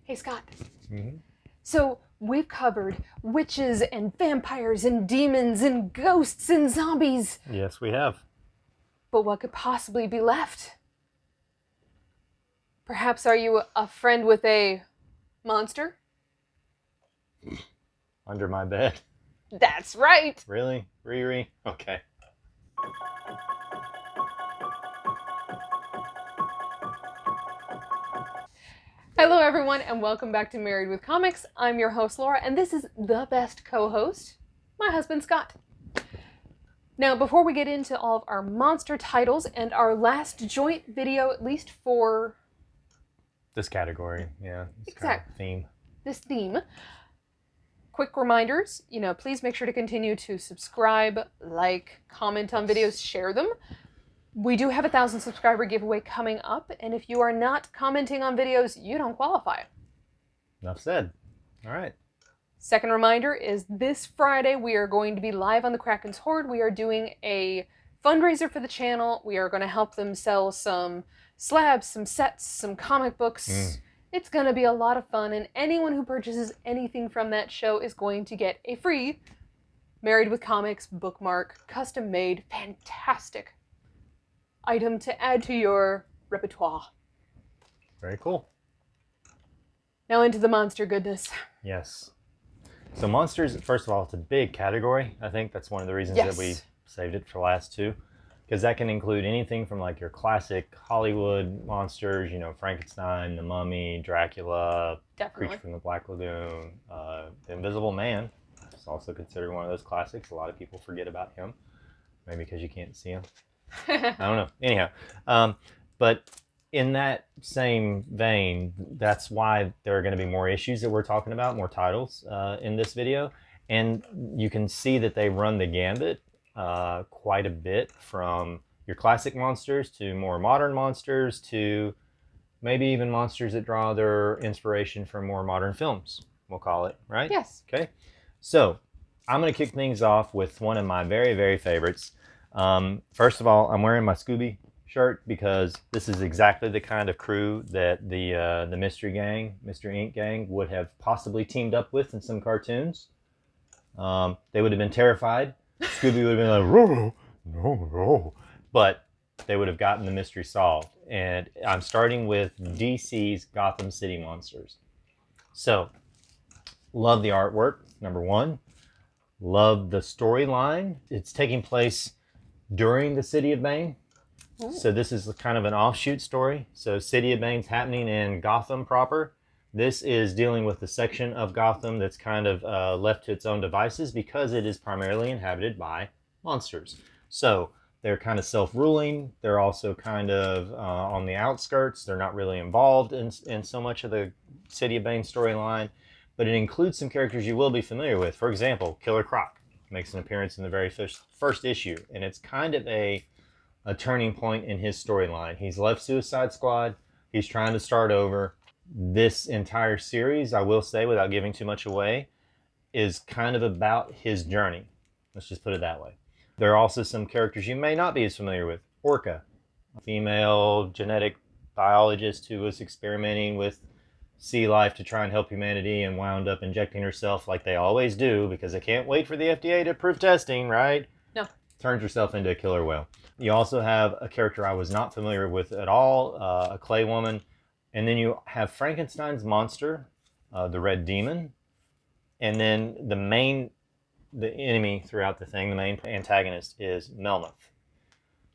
Hey, Scott. Mm-hmm. So, we've covered witches and vampires and demons and ghosts and zombies. Yes, we have. But what could possibly be left? Perhaps are you a friend with a monster? Under my bed. That's right. Really? Riri? Okay. Hello, everyone, and welcome back to Married with Comics. I'm your host, Laura, and this is the best co-host, my husband, Scott. Now, before we get into all of our monster titles and our last joint video, at least for This category, yeah. Exact. Theme. this theme, quick reminders, please make sure to continue to subscribe, like, comment on videos, share them. We do have a 1,000 subscriber giveaway coming up, and if you are not commenting on videos, you don't qualify. Enough said. All right. Second reminder is this Friday we are going to be live on the Kraken's Horde. We are doing a fundraiser for the channel. We are going to help them sell some slabs, some sets, some comic books. It's going to be a lot of fun, and anyone who purchases anything from that show is going to get a free Married with Comics bookmark, custom-made, fantastic item to add to your repertoire. Very cool. Now into the monster goodness. Yes. So monsters, first of all, it's a big category. I think that's one of the reasons that we saved it for last two. Because that can include anything from like your classic Hollywood monsters, Frankenstein, the Mummy, Dracula, Definitely. Creature from the Black Lagoon, the Invisible Man. It's also considered one of those classics. A lot of people forget about him. Maybe because you can't see him. I don't know. Anyhow, but in that same vein, that's why there are going to be more issues that we're talking about, more titles in this video. And you can see that they run the gambit quite a bit, from your classic monsters to more modern monsters to maybe even monsters that draw their inspiration from more modern films, we'll call it, right? Yes. Okay. So I'm going to kick things off with one of my very, very favorites. First of all, I'm wearing my Scooby shirt because this is exactly the kind of crew that the Mystery Inc. gang would have possibly teamed up with in some cartoons. They would have been terrified. Scooby would have been like, no. But they would have gotten the mystery solved. And I'm starting with DC's Gotham City Monsters. So, love the artwork, number one. Love the storyline. It's taking place during the City of Bane. Ooh. So this is kind of an offshoot story. So City of Bane's happening in Gotham proper. This is dealing with the section of Gotham that's kind of left to its own devices because it is primarily inhabited by monsters. So they're kind of self-ruling. They're also kind of on the outskirts. They're not really involved in so much of the City of Bane storyline, but it includes some characters you will be familiar with. For example, Killer Croc makes an appearance in the very first issue, and it's kind of a turning point in his storyline. He's left Suicide Squad. He's trying to start over. This entire series, I will say, without giving too much away, is kind of about his journey. Let's just put it that way. There are also some characters you may not be as familiar with. Orca, a female genetic biologist who was experimenting with sea life to try and help humanity and wound up injecting herself like they always do because they can't wait for the FDA to approve testing, right? No. Turns herself into a killer whale. You also have a character I was not familiar with at all, a clay woman. And then you have Frankenstein's monster, the Red Demon. And then the enemy throughout the thing, the main antagonist, is Melmoth.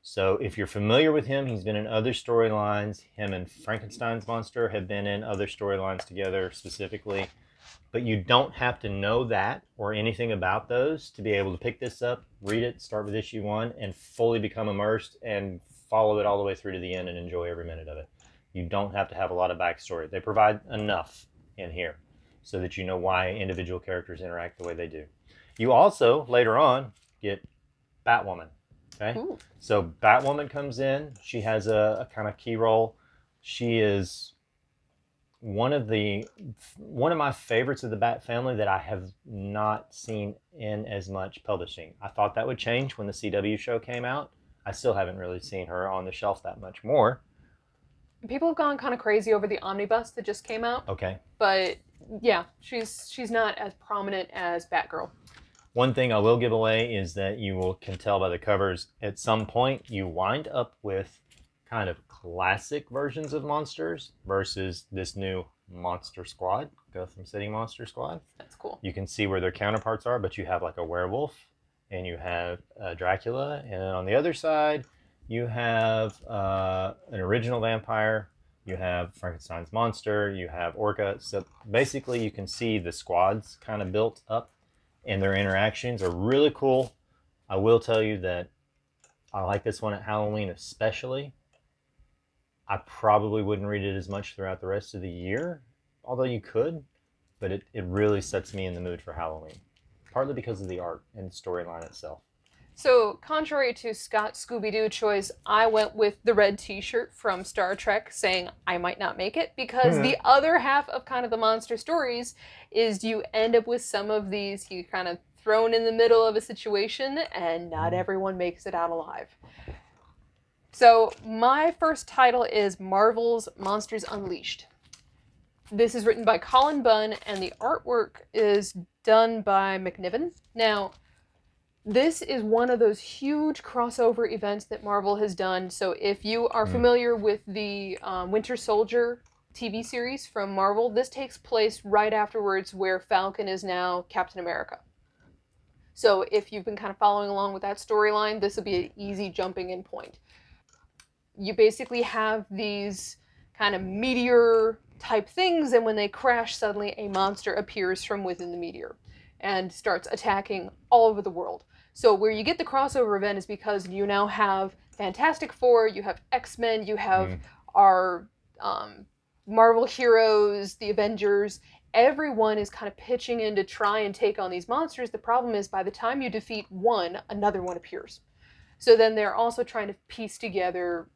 So if you're familiar with him, he's been in other storylines. Him and Frankenstein's monster have been in other storylines together specifically. But you don't have to know that or anything about those to be able to pick this up, read it, start with issue 1, and fully become immersed and follow it all the way through to the end and enjoy every minute of it. You don't have to have a lot of backstory. They provide enough in here so that you know why individual characters interact the way they do. You also, later on, get Batwoman. Okay? Ooh. So Batwoman comes in. She has a kind of key role. She is one of my favorites of the Bat family that I have not seen in as much publishing. I thought that would change when the CW show came out. I still haven't really seen her on the shelf that much more. People have gone kind of crazy over the omnibus that just came out. Okay. But yeah, she's not as prominent as Batgirl. One thing I will give away is that can tell by the covers, at some point you wind up with kind of classic versions of monsters versus this new Monster Squad, Gotham City Monster Squad. That's cool. You can see where their counterparts are, but you have like a werewolf and you have Dracula, and then on the other side you have an original vampire, you have Frankenstein's monster, you have Orca. So basically you can see the squads kind of built up, and their interactions are really cool. I will tell you that I like this one at Halloween especially. I probably wouldn't read it as much throughout the rest of the year, although you could, but it really sets me in the mood for Halloween, partly because of the art and storyline itself. So, contrary to Scott's Scooby-Doo choice, I went with the red t-shirt from Star Trek saying I might not make it, because the other half of kind of the monster stories is you end up with some of these, you kind of thrown in the middle of a situation and not everyone makes it out alive. So, my first title is Marvel's Monsters Unleashed. This is written by Cullen Bunn, and the artwork is done by McNiven. Now, this is one of those huge crossover events that Marvel has done. So if you are familiar with the Winter Soldier TV series from Marvel, this takes place right afterwards where Falcon is now Captain America. So if you've been kind of following along with that storyline, this will be an easy jumping in point. You basically have these kind of meteor type things, and when they crash, suddenly a monster appears from within the meteor and starts attacking all over the world. So where you get the crossover event is because you now have Fantastic Four, you have X-Men, you have our Marvel heroes, the Avengers. Everyone is kind of pitching in to try and take on these monsters. The problem is by the time you defeat one, another one appears. So then they're also trying to piece together,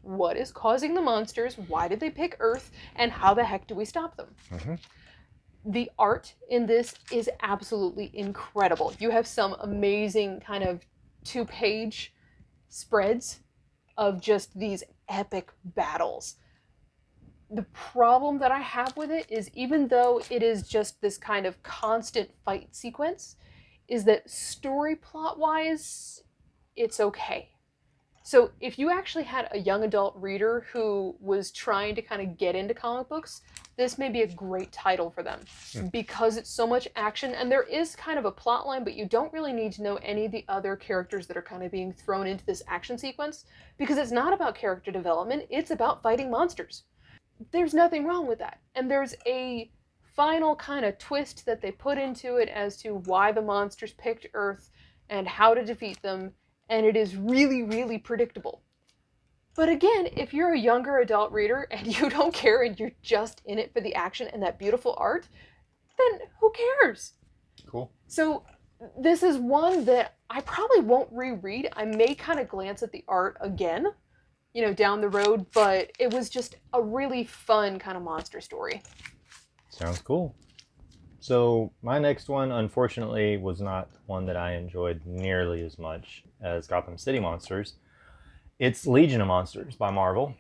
what is causing the monsters, why did they pick Earth, and how the heck do we stop them? The art in this is absolutely incredible. You have some amazing kind of 2-page spreads of just these epic battles. The problem that I have with it is, even though it is just this kind of constant fight sequence, is that story plot-wise, it's okay. So if you actually had a young adult reader who was trying to kind of get into comic books, this may be a great title for them because it's so much action, and there is kind of a plot line, but you don't really need to know any of the other characters that are kind of being thrown into this action sequence, because it's not about character development, it's about fighting monsters. There's nothing wrong with that. And there's a final kind of twist that they put into it as to why the monsters picked Earth and how to defeat them, and it is really, really predictable. But again, if you're a younger adult reader and you don't care and you're just in it for the action and that beautiful art, then who cares? Cool. So this is one that I probably won't reread. I may kind of glance at the art again, down the road, but it was just a really fun kind of monster story. Sounds cool. So my next one, unfortunately, was not one that I enjoyed nearly as much as Gotham City Monsters. It's Legion of Monsters by Marvel.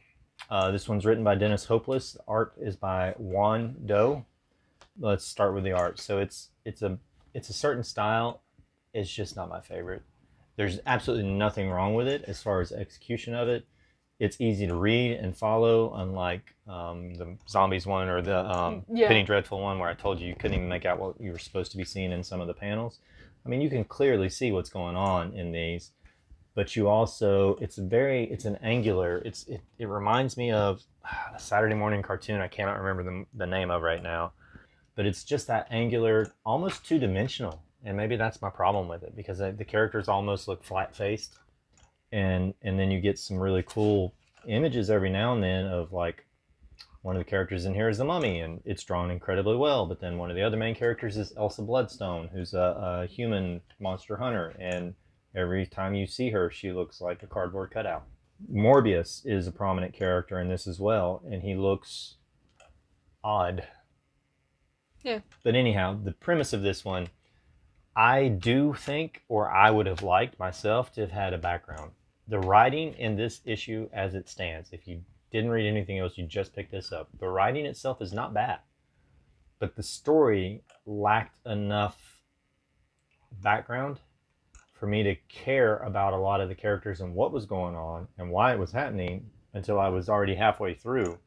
This one's written by Dennis Hopeless. The art is by Juan Doe. Let's start with the art. So it's a certain style. It's just not my favorite. There's absolutely nothing wrong with it as far as execution of it. It's easy to read and follow, unlike the Zombies one or the Penny Dreadful one, where I told you couldn't even make out what you were supposed to be seeing in some of the panels. I mean, you can clearly see what's going on in these, but you also, it's an angular, it reminds me of a Saturday morning cartoon I cannot remember the name of right now, but it's just that angular, almost two-dimensional, and maybe that's my problem with it, because the characters almost look flat-faced, and then you get some really cool images every now and then of, like, one of the characters in here is the Mummy, and it's drawn incredibly well, but then one of the other main characters is Elsa Bloodstone, who's a human monster hunter, and every time you see her, she looks like a cardboard cutout. Morbius is a prominent character in this as well, and he looks odd. Yeah. But anyhow, the premise of this one, I do think, or I would have liked myself to have had a background. The writing in this issue as it stands, if you didn't read anything else, you just picked this up. The writing itself is not bad, but the story lacked enough background for me to care about a lot of the characters and what was going on and why it was happening until I was already halfway through.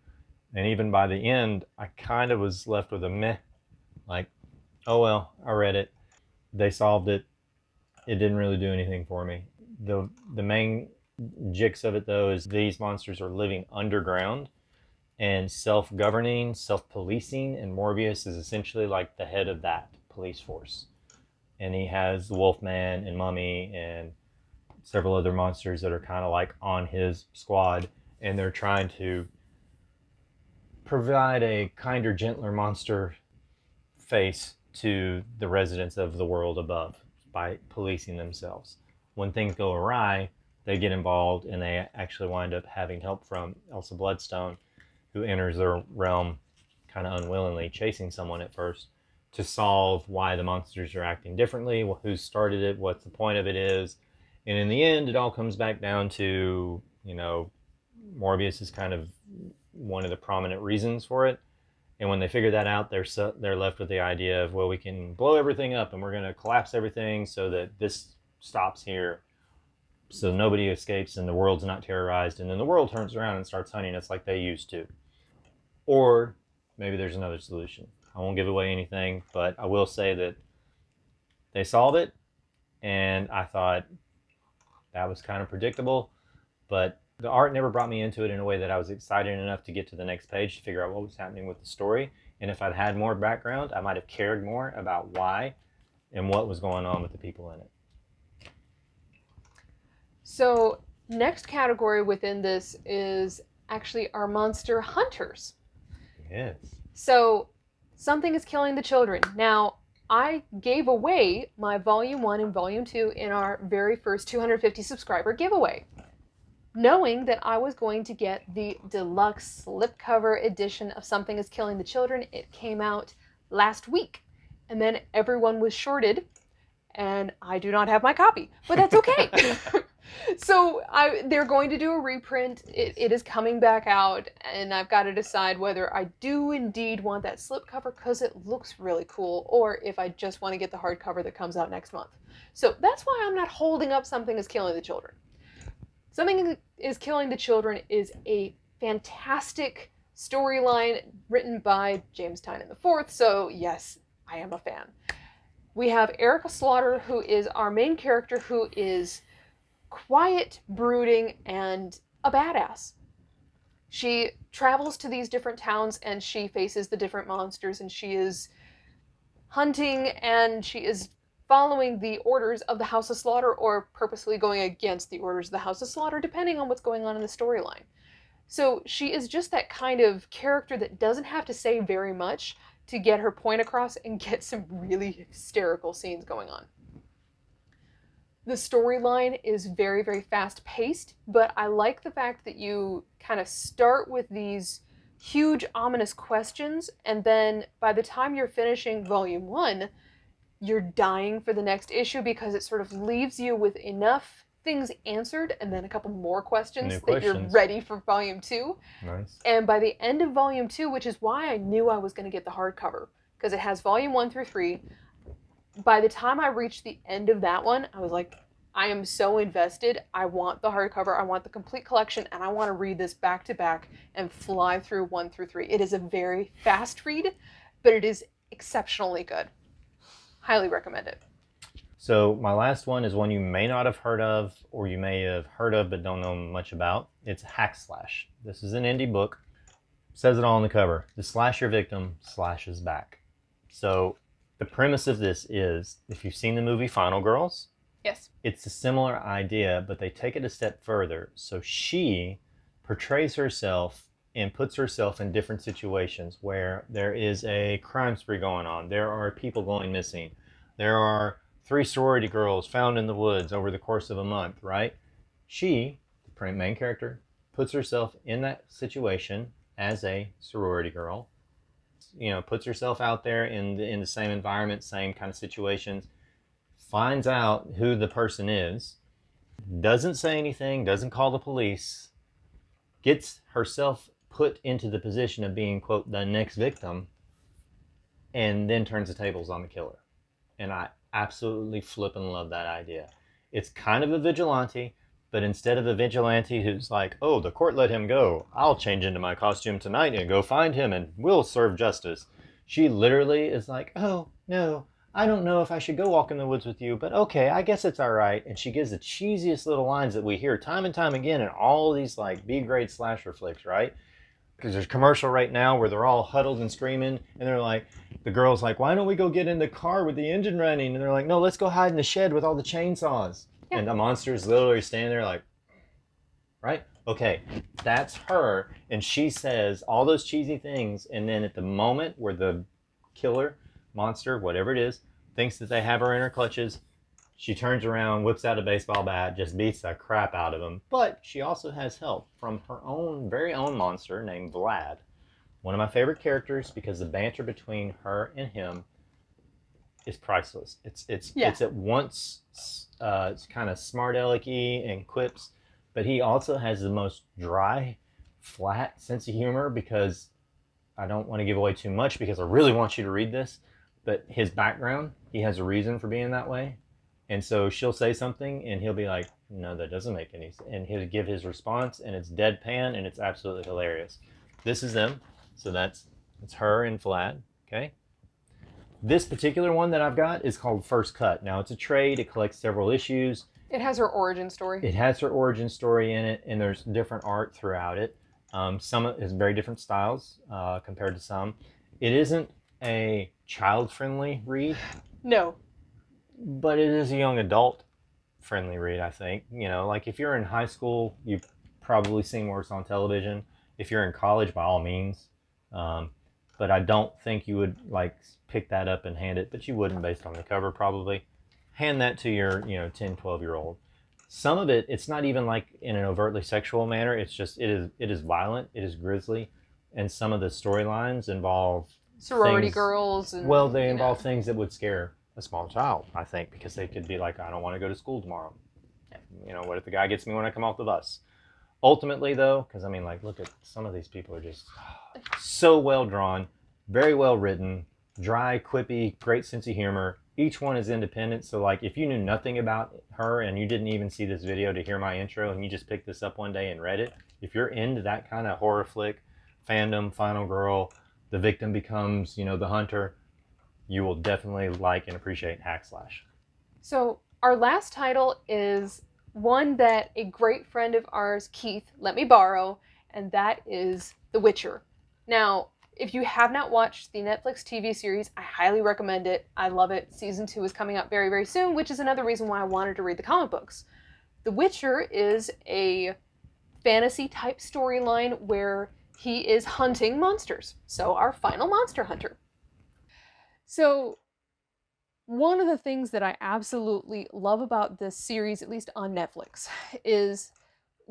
And even by the end, I kind of was left with a meh, like, oh well, I read it. They solved it. It didn't really do anything for me. The main jigs of it, though, is these monsters are living underground and self-governing, self-policing, and Morbius is essentially like the head of that police force. And he has the Wolfman and Mummy and several other monsters that are kind of like on his squad, and they're trying to provide a kinder, gentler monster face to the residents of the world above by policing themselves. When things go awry, they get involved and they actually wind up having help from Elsa Bloodstone, who enters their realm kind of unwillingly, chasing someone at first, to solve why the monsters are acting differently, who started it, what the point of it is. And in the end, it all comes back down to, you know, Morbius is kind of one of the prominent reasons for it. And when they figure that out, they're left with the idea of, well, we can blow everything up and we're going to collapse everything so that this stops here, so nobody escapes and the world's not terrorized. And then the world turns around and starts hunting us like they used to. Or maybe there's another solution. I won't give away anything, but I will say that they solved it, and I thought that was kind of predictable, but the art never brought me into it in a way that I was excited enough to get to the next page to figure out what was happening with the story. And if I'd had more background, I might have cared more about why and what was going on with the people in it. So, next category within this is actually our monster hunters. Yes. So, Something is Killing the Children. Now, I gave away my Volume 1 and Volume 2 in our very first 250 subscriber giveaway, knowing that I was going to get the deluxe slipcover edition of Something is Killing the Children. It came out last week, and then everyone was shorted, and I do not have my copy, but that's okay. So they're going to do a reprint. It is coming back out, and I've got to decide whether I do indeed want that slipcover because it looks really cool, or if I just want to get the hardcover that comes out next month. So that's why I'm not holding up Something is Killing the Children. Something is Killing the Children is a fantastic storyline written by James Tynion IV, so yes, I am a fan. We have Erica Slaughter, who is our main character, who is quiet, brooding, and a badass. She travels to these different towns and she faces the different monsters, and she is hunting and she is following the orders of the House of Slaughter or purposely going against the orders of the House of Slaughter, depending on what's going on in the storyline. So she is just that kind of character that doesn't have to say very much to get her point across and get some really hysterical scenes going on. The storyline is very, very fast-paced, but I like the fact that you kind of start with these huge, ominous questions, and then by the time you're finishing Volume 1, you're dying for the next issue because it sort of leaves you with enough things answered and then a couple more questions that you're ready for Volume 2. Nice. And by the end of Volume 2, which is why I knew I was going to get the hardcover, because it has Volume 1 through 3, by the time I reached the end of that one, I was like, I am so invested. I want the hardcover. I want the complete collection, and I want to read this back to back and fly through 1 through 3. It is a very fast read, but it is exceptionally good. Highly recommend it. So my last one is one you may not have heard of, or you may have heard of but don't know much about. It's Hackslash. This is an indie book. It says it all on the cover. The slasher victim slashes back. So the premise of this is, if you've seen the movie Final Girls, yes, it's a similar idea, but they take it a step further. So she portrays herself and puts herself in different situations where there is a crime spree going on. There are people going missing. There are 3 sorority girls found in the woods over the course of a month, right? She, the main character, puts herself in that situation as a sorority girl, you know, puts herself out there in the same environment, same kind of situations, finds out who the person is, doesn't say anything, doesn't call the police, gets herself put into the position of being, quote, the next victim, and then turns the tables on the killer. And I absolutely flippin' love that idea. It's kind of a vigilante, but instead of a vigilante who's like, oh, the court let him go, I'll change into my costume tonight and go find him and we'll serve justice. She literally is like, oh, no, I don't know if I should go walk in the woods with you, but okay, I guess it's all right. And she gives the cheesiest little lines that we hear time and time again in all these like B-grade slasher flicks, right? Because there's a commercial right now where they're all huddled and screaming, and they're like, the girl's like, why don't we go get in the car with the engine running? And they're like, no, let's go hide in the shed with all the chainsaws. Yeah. And the monster's literally standing there like, right? Okay, that's her, and she says all those cheesy things, and then at the moment where the killer, monster, whatever it is, thinks that they have her in her clutches, she turns around, whips out a baseball bat, just beats the crap out of him. But she also has help from her own, very own monster named Vlad. One of my favorite characters because the banter between her and him is priceless. It's at once it's kind of smart alecky and quips, but he also has the most dry, flat sense of humor because I don't want to give away too much because I really want you to read this, but his background, he has a reason for being that way. And so she'll say something and he'll be like, no, that doesn't make any sense. And he'll give his response and it's deadpan and it's absolutely hilarious. This is them. So it's her and Vlad. Okay. This particular one that I've got is called First Cut. Now it's a trade. It collects several issues. It has her origin story. It has her origin story in it, and there's different art throughout it. Some is very different styles compared to some. It isn't a child-friendly read. No. But it is a young adult friendly read, I think. You know, like if you're in high school, you've probably seen worse on television. If you're in college, by all means. But I don't think you would like pick that up and hand it, but you wouldn't based on the cover probably. Hand that to your, 10, 12-year-old. Some of it, it's not even like in an overtly sexual manner. It's just, it is violent, it is grisly. And some of the storylines involve sorority girls. And, well, they involve things that would scare a small child, I think, because they could be like, I don't want to go to school tomorrow. What if the guy gets me when I come off the bus? Ultimately, though, because I mean, like, look at some of these people are just so well drawn, very well written, dry, quippy, great sense of humor. Each one is independent. So, like, if you knew nothing about her and you didn't even see this video to hear my intro and you just picked this up one day and read it, if you're into that kind of horror flick, fandom, final girl, the victim becomes, the hunter, you will definitely like and appreciate Hackslash. So our last title is one that a great friend of ours, Keith, let me borrow, and that is The Witcher. Now, if you have not watched the Netflix TV series, I highly recommend it. I love it. Season 2 is coming out very, very soon, which is another reason why I wanted to read the comic books. The Witcher is a fantasy-type storyline where he is hunting monsters. So our final monster hunter. So one of the things that I absolutely love about this series, at least on Netflix, is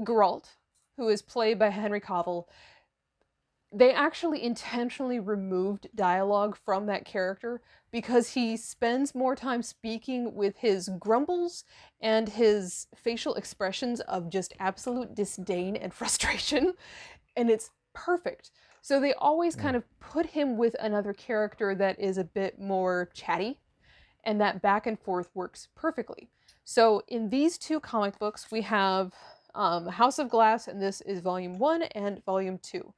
Geralt, who is played by Henry Cavill. They actually intentionally removed dialogue from that character because he spends more time speaking with his grumbles and his facial expressions of just absolute disdain and frustration, and it's perfect. So they always kind of put him with another character that is a bit more chatty, and that back and forth works perfectly. So in these two comic books, we have House of Glass, and this is Volume 1 and Volume 2.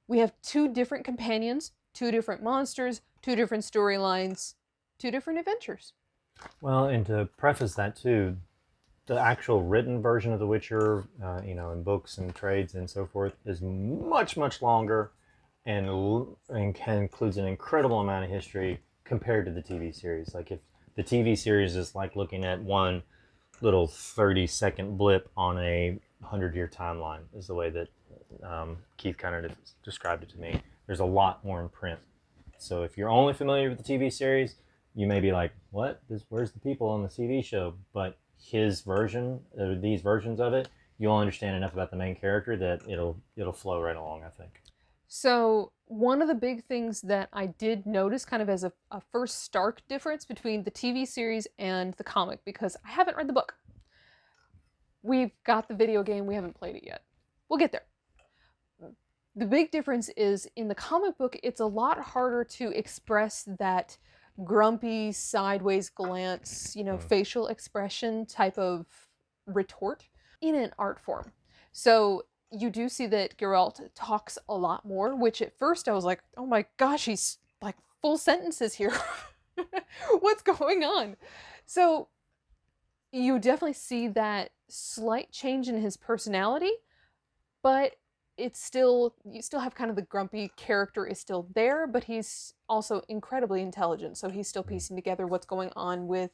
We have two different companions, two different monsters, two different storylines, two different adventures. Well, and to preface that too, the actual written version of The Witcher, in books and trades and so forth, is much, much longer and includes an incredible amount of history compared to the TV series. Like if the TV series is like looking at one little 30-second blip on a 100-year timeline is the way that Keith kind of described it to me. There's a lot more in print. So if you're only familiar with the TV series, you may be like, what? Where's the people on the TV show? But his version, these versions of it, you'll understand enough about the main character that it'll flow right along, I think. So one of the big things that I did notice kind of as a first stark difference between the TV series and the comic, because I haven't read the book. We've got the video game, we haven't played it yet. We'll get there. The big difference is in the comic book, it's a lot harder to express that grumpy, sideways glance, facial expression type of retort in an art form. So you do see that Geralt talks a lot more, which at first I was like, oh my gosh, he's like full sentences here. What's going on? So you definitely see that slight change in his personality, but it's still, you still have kind of the grumpy character is still there, but he's also incredibly intelligent. So he's still piecing together what's going on with,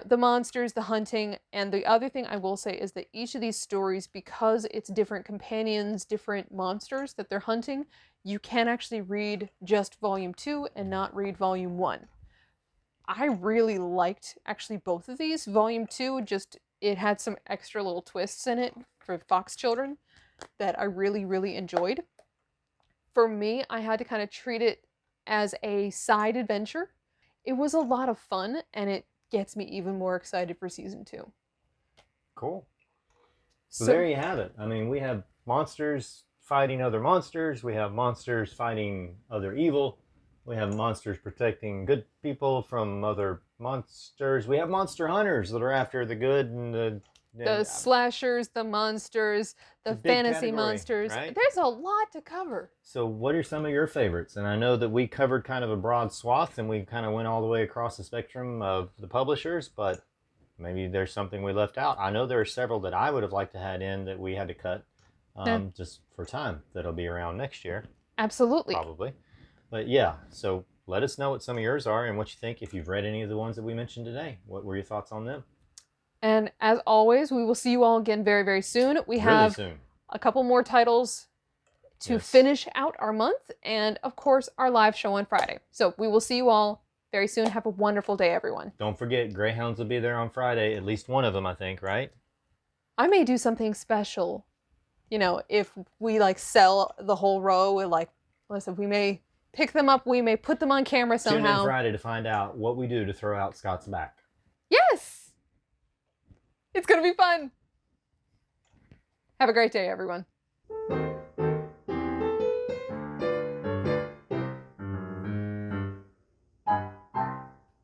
the monsters, the hunting. And the other thing I will say is that each of these stories, because it's different companions, different monsters that they're hunting, you can actually read just volume 2 and not read volume 1. I really liked actually both of these. Volume 2, just, it had some extra little twists in it for Fox children that I really, really enjoyed. For me, I had to kind of treat it as a side adventure. It was a lot of fun, and it gets me even more excited for season 2. Cool. So there you have it. I mean, we have monsters fighting other monsters. We have monsters fighting other evil. We have monsters protecting good people from other monsters. We have monster hunters that are after the good and the slashers, the monsters, the fantasy monsters. Right? There's a lot to cover. So what are some of your favorites? And I know that we covered kind of a broad swath and we kind of went all the way across the spectrum of the publishers, but maybe there's something we left out. I know there are several that I would have liked to have in that we had to cut just for time. That'll be around next year. Absolutely. Probably. But yeah, so let us know what some of yours are and what you think if you've read any of the ones that we mentioned today. What were your thoughts on them? And as always, we will see you all again very, very soon. We have a couple more titles to finish out our month, and of course, our live show on Friday. So we will see you all very soon. Have a wonderful day, everyone. Don't forget, Greyhounds will be there on Friday. At least one of them, I think, right? I may do something special. If we sell the whole row, listen, we may pick them up. We may put them on camera somehow. Tune in Friday to find out what we do to throw out Scott's back. Yes! It's going to be fun. Have a great day, everyone.